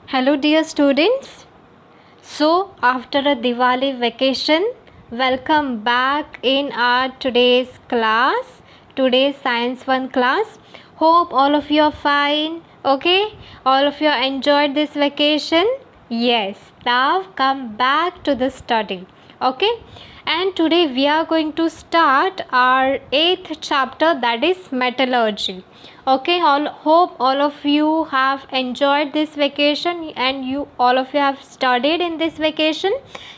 Hello, dear students. So, after a Diwali vacation, welcome back in our today's class, today's Science 1 class. Hope all of you are fine. Okay, all of you enjoyed this vacation. Yes, now come back to the study. Okay, and today we are going to start our 8th chapter, that is metallurgy. Okay, hope all of you have enjoyed this vacation and you all of you have studied in this vacation.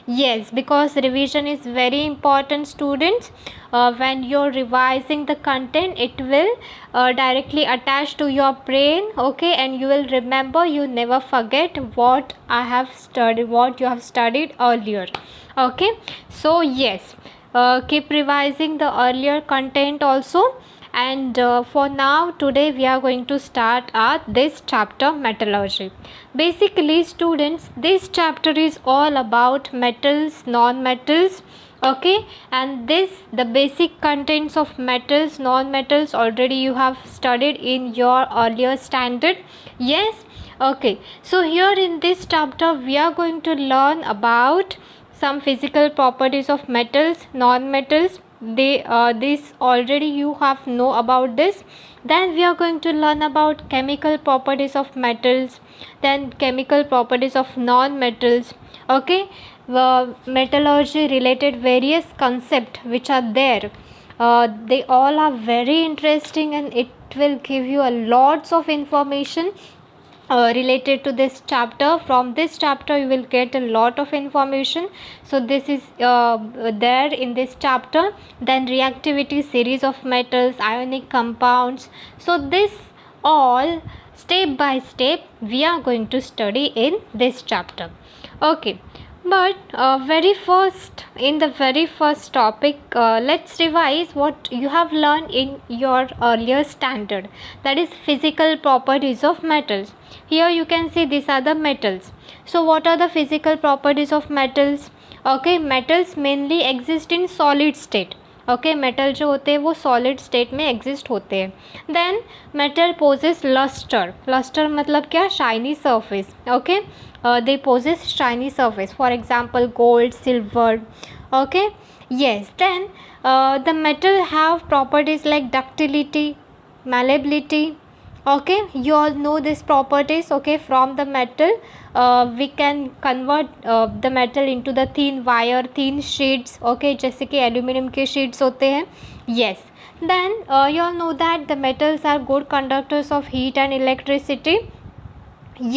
Yes, because revision is very important, students. When you're revising the content, it will directly attach to your brain. Okay, and you will remember, you never forget what I have studied, what you have studied earlier. Okay, so yes, keep revising the earlier content also. And for now, today we are going to start this chapter, metallurgy. Basically, students, this chapter is all about metals, non-metals. Okay, and the basic contents of metals, non-metals already you have studied in your earlier standard. Yes. Okay, so here in this chapter we are going to learn about some physical properties of metals, non-metals. This already you have know about this. Then we are going to learn about chemical properties of metals, then chemical properties of non-metals. Okay, metallurgy related various concepts which are there. They all are very interesting and it will give you a lots of information related to this chapter. From this chapter you will get a lot of information. So this is there in this chapter. Then reactivity, series of metals, ionic compounds. So this all step by step we are going to study in this chapter. Okay, but in the very first topic, let's revise what you have learned in your earlier standard, that is physical properties of metals. Here you can see these are the metals. So what are the physical properties of metals? Okay, metals mainly exist in solid state. Okay, metal जो होते हैं वो solid state में exist होते हैं. Then metal possess lustre. Lustre मतलब क्या? Shiny surface. Okay, they possess shiny surface, for example gold, silver. Okay, yes, then the metal have properties like ductility, malleability. Okay, you all know these properties. Okay, from the metal we can convert the metal into the thin wire, thin sheets. Okay, जैसे कि aluminium के sheets होते हैं. Yes, then you all know that the metals are good conductors of heat and electricity.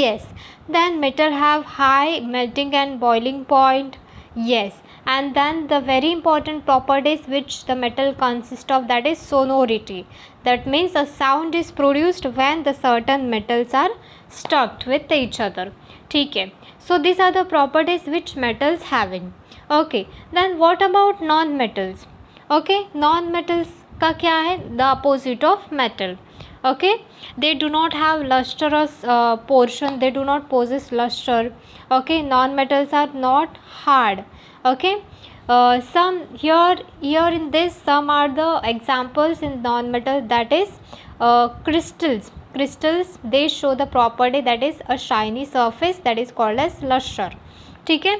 Yes, then metal have high melting and boiling point. Yes, and then the very important properties which the metal consists of, that is sonority. That means a sound is produced when the certain metals are stuck with each other. ठीक है, so these are the properties which metals having. Okay, then what about non-metals? Okay, non-metals का क्या है? The opposite of metal. Okay, they do not have lustrous portion, they do not possess luster. Okay, non-metals are not hard. Okay, some here in this, some are the examples in non-metal, that is crystals. Crystals, they show the property, that is a shiny surface, that is called as luster. ठीक है,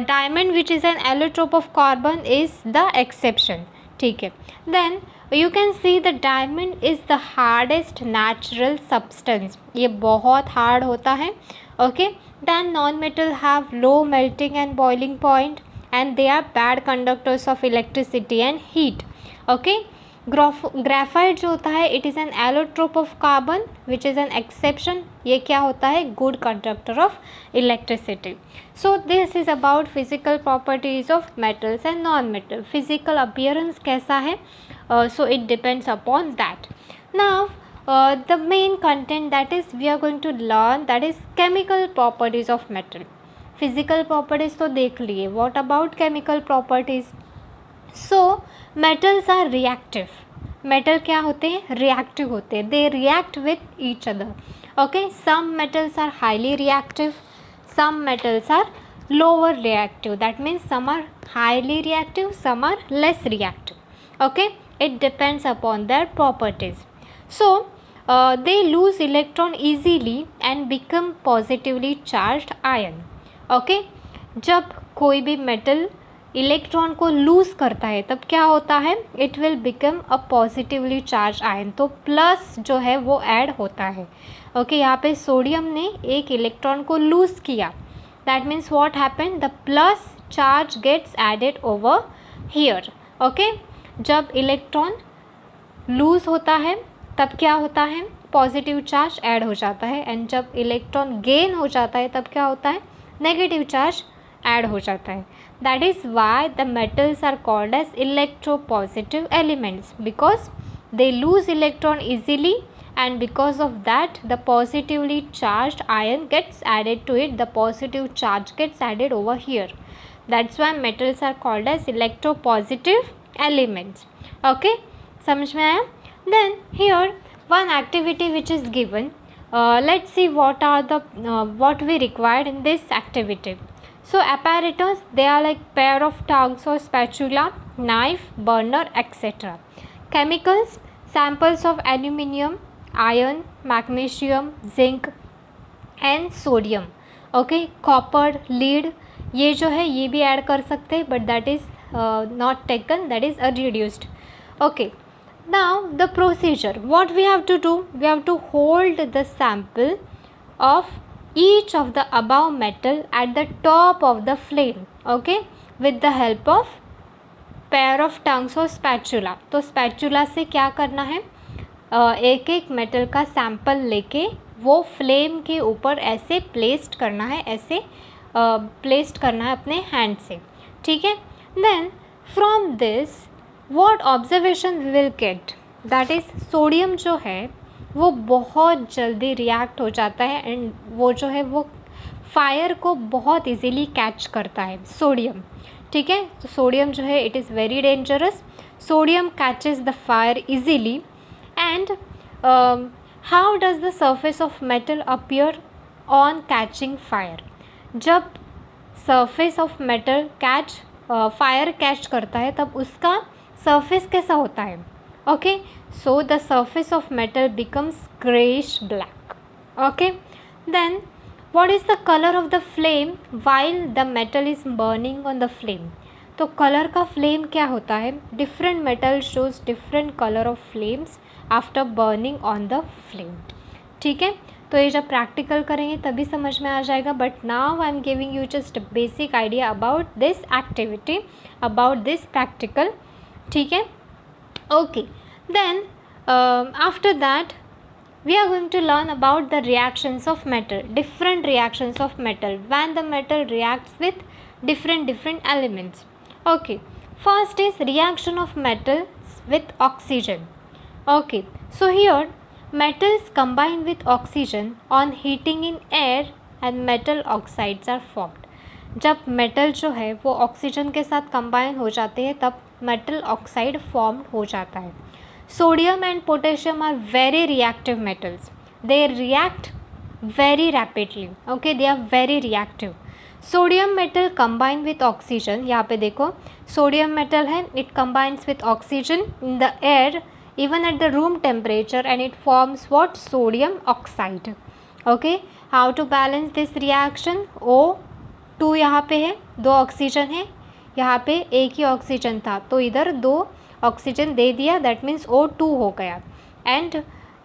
diamond which is an allotrope of carbon is the exception. ठीक है, then you can see the diamond is the hardest natural substance. ये बहुत hard होता है. Okay, then non-metal have low melting and boiling point and they are bad conductors of electricity and heat. Okay, graphite जो होता है, it is an allotrope of carbon which is an exception. ये क्या होता है? Good conductor of electricity. So this is about physical properties of metals and non metal. Physical appearance कैसा है, so it depends upon that. Now the main content that is we are going to learn, that is chemical properties of metal. Physical properties तो देख लिए, what about chemical properties? So metals are reactive. Metal क्या होते हैं? Reactive होते हैं. They react with each other. Okay, some metals are highly reactive, some metals are lower reactive. That means some are highly reactive, some are less reactive. Okay, it depends upon their properties. So they lose electron easily and become positively charged ion. Okay, जब कोई भी metal electron को loose करता है तब क्या होता है, it will become a positively charge ion, तो प्लस जो है वो ऐड होता है. ओके, यहाँ पे सोडियम ने एक इलेक्ट्रॉन को लूज़ किया, that means what happened, the plus charge gets added over here. Okay, जब इलेक्ट्रॉन लूज़ होता है तब क्या होता है, पॉजिटिव चार्ज ऐड हो जाता है, एंड जब इलेक्ट्रॉन गेन हो जाता है तब क्या होता है, नेगेटिव चार्ज ऐड हो जाता है. That is why the metals are called as electropositive elements, because they lose electron easily, and because of that the positively charged ion gets added to it, the positive charge gets added over here. That's why metals are called as electropositive elements. Okay, समझ में आया? Then here one activity which is given, let's see what are the what we required in this activity. So apparatus, they are like pair of tongs or spatula, knife, burner, etc. Chemicals, samples of aluminium, iron, magnesium, zinc and sodium. Okay, copper, lead, ये जो है ये भी add कर सकते हैं, but that is not taken, that is reduced. Okay, now the procedure, what we have to do, we have to hold the sample of each of the above metal at the top of the flame. Okay, with the help of pair of tongues और spatula. तो spatula से क्या करना है, एक एक metal का sample लेके वो फ्लेम के ऊपर ऐसे प्लेस्ड करना है, ऐसे प्लेस्ड करना है अपने हैंड से. ठीक है, then from this what observation we will get, that is sodium जो है वो बहुत जल्दी रिएक्ट हो जाता है, एंड वो जो है वो फायर को बहुत इजीली कैच करता है सोडियम. ठीक है, तो सोडियम जो है it is very dangerous, sodium catches the fire easily. And how does the surface of metal appear on catching fire, जब surface of metal fire catch करता है तब उसका सरफेस कैसा होता है. Okay, so the surface of metal becomes greyish black. Okay, then what is the color of the flame while the metal is burning on the flame. तो colour का flame क्या होता है, different metal shows different colour of flames after burning on the flame. ठीक है, तो ये जब प्रैक्टिकल करेंगे तभी समझ में आ जाएगा, but now I am giving you just basic idea about this activity, about this practical. ठीक है, okay, then after that we are going to learn about the reactions of metal, different reactions of metal when the metal reacts with different elements. Okay, first is reaction of metals with oxygen. Okay, so here metals combine with oxygen on heating in air and metal oxides are formed. जब metal जो है वो oxygen के साथ combine हो जाते हैं तब मेटल ऑक्साइड फॉर्म हो जाता है. Sodium and potassium are very reactive metals. They react very rapidly. Okay, they are very reactive. Sodium metal combine with oxygen. यहाँ पे देखो sodium metal है, it combines with oxygen in the air even at the room temperature and it forms what, sodium oxide. Okay, how to balance this reaction? O2 यहाँ पे है, दो oxygen है, यहाँ पे एक ही ऑक्सीजन था तो इधर दो ऑक्सीजन दे दिया, दैट मीन्स O2 हो गया. एंड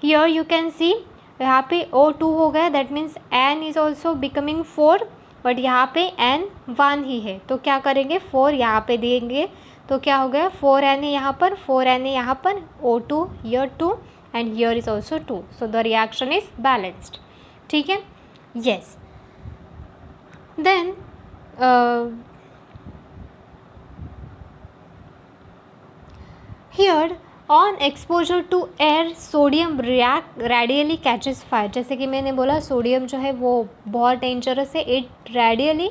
हियर यू कैन सी यहाँ पे O2 हो गया, that means N is also becoming 4, but यहाँ पे N 1 ही है तो क्या करेंगे, 4 यहाँ पे देंगे तो क्या हो गया, 4N है यहाँ पर, 4N है यहाँ पर, O2 here 2 and here is also 2, so the reaction is balanced. ठीक है, yes. Then here on exposure to air sodium react radially catches fire. जैसे कि मैंने बोला सोडियम जो है वो बहुत डेंजरस है, it radially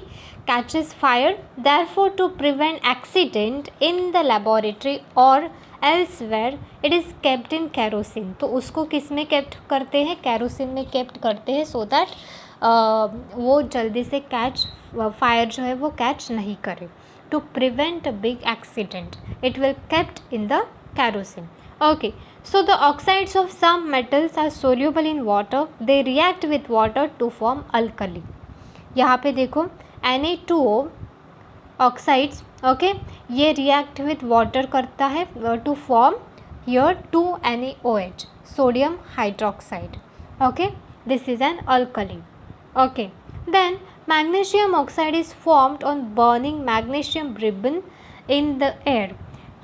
catches fire. Therefore to prevent accident in the laboratory or elsewhere it is kept in kerosene. तो उसको किस में kept करते हैं, केरोसिन में kept करते हैं so that वो जल्दी से फायर जो है वो कैच नहीं करे. To prevent a big accident it will kept in the kerosene. Okay, so the oxides of some metals are soluble in water. They react with water to form alkali. यहाँ पे देखो Na2O oxides, okay, ये react with water करता है to form your 2NaOH, sodium hydroxide. Okay, this is an alkali. Okay, then magnesium oxide is formed on burning magnesium ribbon in the air.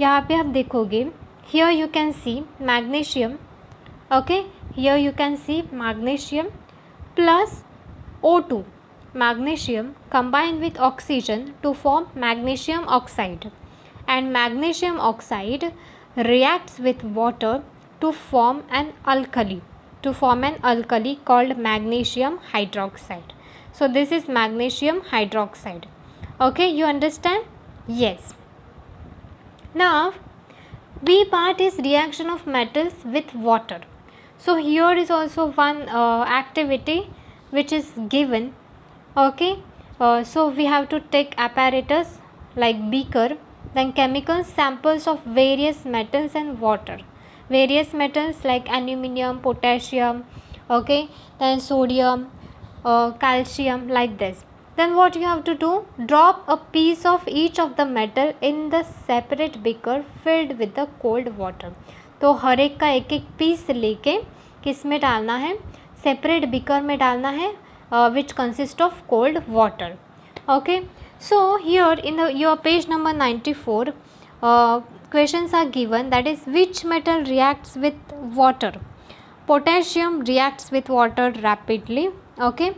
यहाँ पे आप देखोगे, here you can see magnesium, okay, here you can see magnesium plus O2, magnesium combine with oxygen to form magnesium oxide, and magnesium oxide reacts with water to form an alkali, called magnesium hydroxide. So this is magnesium hydroxide. Okay, you understand? Yes. Now B part is reaction of metals with water. So here is also one activity which is given. Okay, so we have to take apparatus like beaker, then chemical samples of various metals and water. Various metals like aluminium, potassium, okay, then sodium, calcium, like this. Then what you have to do, drop a piece of each of the metal in the separate beaker filled with the cold water. तो हर एक का एक एक piece लेके किस में डालना है, सेपरेट बीकर में डालना है, which consist of cold water. Okay, so here in your page number 94, questions are given, that is which metal reacts with water. Potassium reacts with water rapidly. Okay,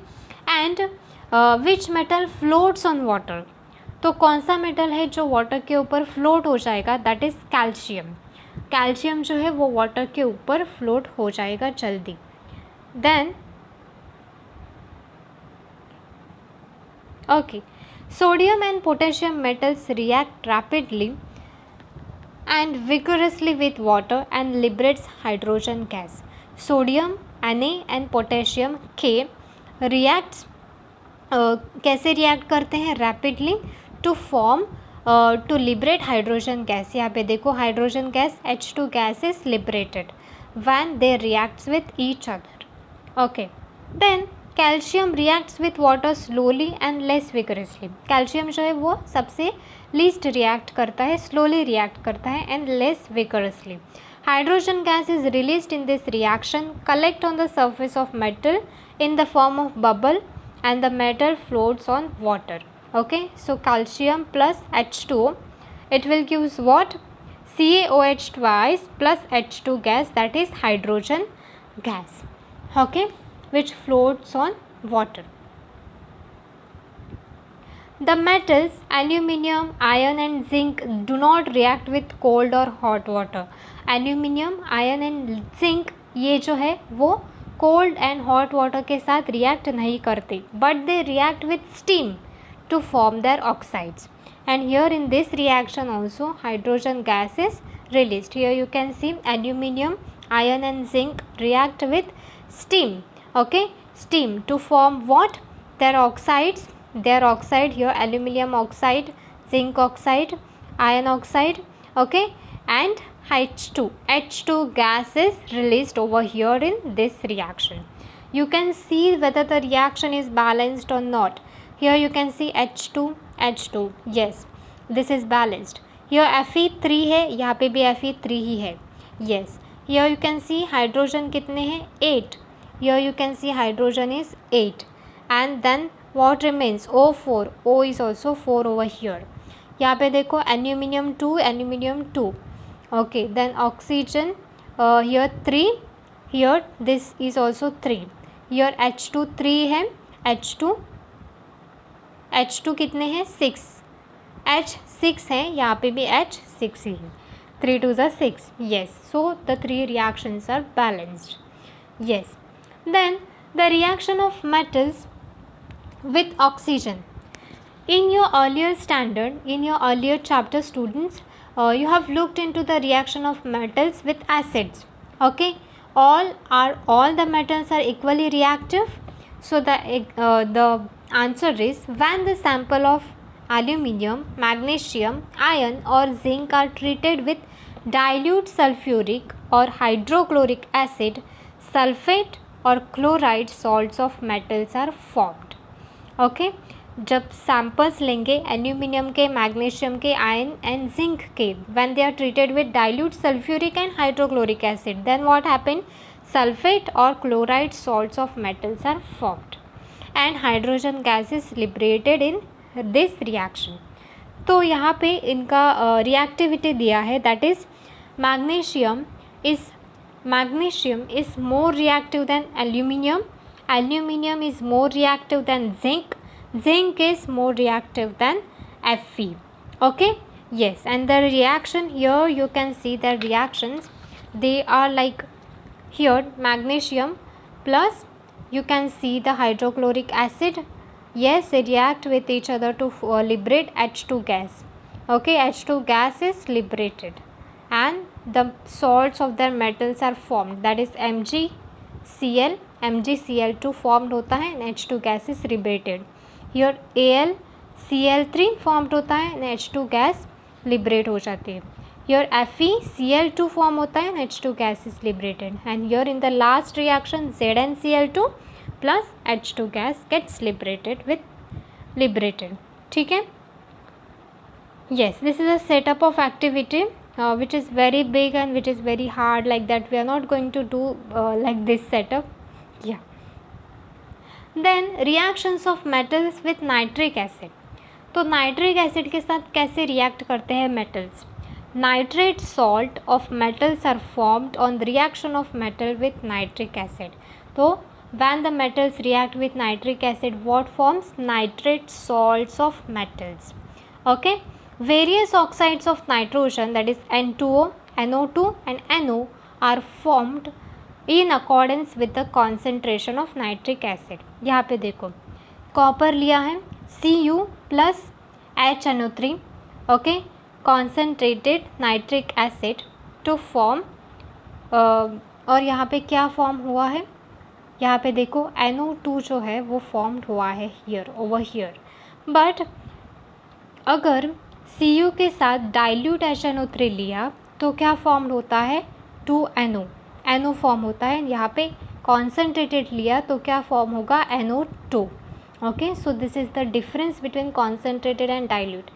and which metal floats on water. तो कौन सा metal है जो water के ऊपर float हो जाएगा, that is calcium. Calcium जो है वो वाटर के ऊपर फ्लोट हो जाएगा जल्दी. Then okay, sodium and potassium metals react rapidly and vigorously with water and liberates hydrogen gas. Sodium Na and potassium K reacts कैसे रिएक्ट करते हैं, rapidly to form to liberate hydrogen gas. यहाँ पे देखो hydrogen gas H2 gas is liberated when they reacts with each other. Okay, then calcium reacts with water slowly and less vigorously. Calcium जो है वो सबसे least react करता है, slowly react करता है and less vigorously. Hydrogen gas is released in this reaction, collect on the surface of metal in the form of bubble and the metal floats on water. Okay, so calcium plus H2O, it will give what, CaOH twice plus H2 gas, that is hydrogen gas. Okay, which floats on water. The metals aluminium, iron and zinc do not react with cold or hot water. Aluminium, iron and zinc ये जो है वो cold and hot water के साथ react नहीं करते, but they react with steam to form their oxides. And here in this reaction also hydrogen gas is released. Here you can see aluminium, iron and zinc react with steam. Okay, steam to form what, their oxides. Their oxide here aluminium oxide, zinc oxide, iron oxide. Okay, and H2 gas is released over here in this reaction. You can see whether the reaction is balanced or not. Here you can see H2, yes, this is balanced. Here Fe3 है, यहाँ पे भी Fe3 ही है, yes. Here you can see hydrogen कितने हैं, 8. Here you can see hydrogen is 8. And then what remains, O4, O is also 4 over here. यहाँ पे देखो aluminium 2. Okay, then oxygen here 3, here this is also 3. Here H2 3 है, H2 कितने हैं, 6. H6 है, यहाँ पे भी H6 ही है. 3 2 is 6. Yes, so the three reactions are balanced. Yes, then the reaction of metals with oxygen. In your earlier standard, in your earlier chapter, students, you have looked into the reaction of metals with acids. Okay, all the metals are equally reactive. So the answer is, when the sample of aluminium, magnesium, iron or zinc are treated with dilute sulfuric or hydrochloric acid, sulfate और chloride salts of metals are formed. Okay जब samples लेंगे aluminium के, magnesium के, iron and zinc के, when they are treated with dilute sulphuric and hydrochloric acid, then what happen, sulphate और chloride salts of metals are formed and hydrogen gas is liberated in this reaction. तो यहाँ पे इनका reactivity दिया है, that is magnesium is more reactive than aluminium, aluminum is more reactive than zinc is more reactive than Fe. Okay, yes, and the reaction here, you can see the reactions, they are like here magnesium plus, you can see the hydrochloric acid, yes, they react with each other to liberate H2 gas. Okay, H2 gas is liberated and the salts of their metals are formed, that is MgCl2 formed होता है and H2 gas is liberated. Here AlCl3 formed होता है and H2 gas liberate हो जाती है. Here FeCl2 form होता है and H2 gas is liberated. And here in the last reaction ZnCl2 plus H2 gas gets liberated. ठीक है. Yes, this is a setup of activity which is very big and which is very hard, like that we are not going to do like this setup. Yeah. Then reactions of metals with nitric acid. तो nitric acid के साथ कैसे react करते हैं metals? Nitrate salt of metals are formed on the reaction of metal with nitric acid. तो when the metals react with nitric acid, what forms? Nitrate salts of metals. Okay, various oxides of nitrogen, that is N2O, NO2 and NO, are formed in accordance with the concentration of nitric acid. यहाँ पे देखो copper लिया है Cu plus HNO3, okay, concentrated nitric acid to form और यहाँ पे क्या form हुआ है, यहाँ पे देखो NO2 जो है वो फॉर्म्ड हुआ है हियर, ओवर हियर. बट अगर Cu के साथ डाइल्यूट HNO3 लिया तो क्या फॉर्म्ड होता है? 2NO फॉर्म होता है. यहाँ पे कॉन्सेंट्रेटेड लिया तो क्या फॉर्म होगा? NO2. Okay, so this is the difference between concentrated and dilute.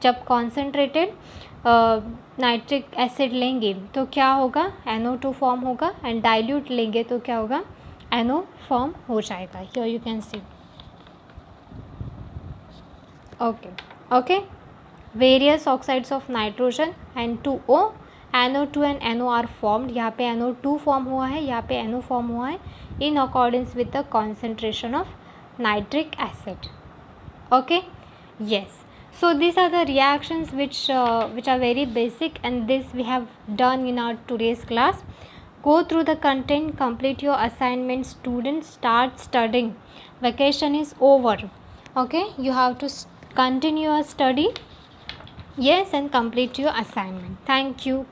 जब कॉन्सेंट्रेटेड नाइट्रिक एसिड लेंगे तो क्या होगा? NO2 फॉर्म होगा एंड डाइल्यूट लेंगे तो क्या होगा? NO फॉर्म हो जाएगा. Here you can see. Okay, various oxides of nitrogen N2O, NO2 and NO are formed. यहाँ पे NO2 फॉर्म हुआ है, यहाँ पे NO फॉर्म हुआ है in accordance with the concentration of nitric acid. Okay, yes, so these are the reactions which are very basic, and this we have done in our today's class. Go through the content, complete your assignment. Students, start studying, vacation is over. Okay, you have to continue your study, yes, and complete your assignment. Thank you.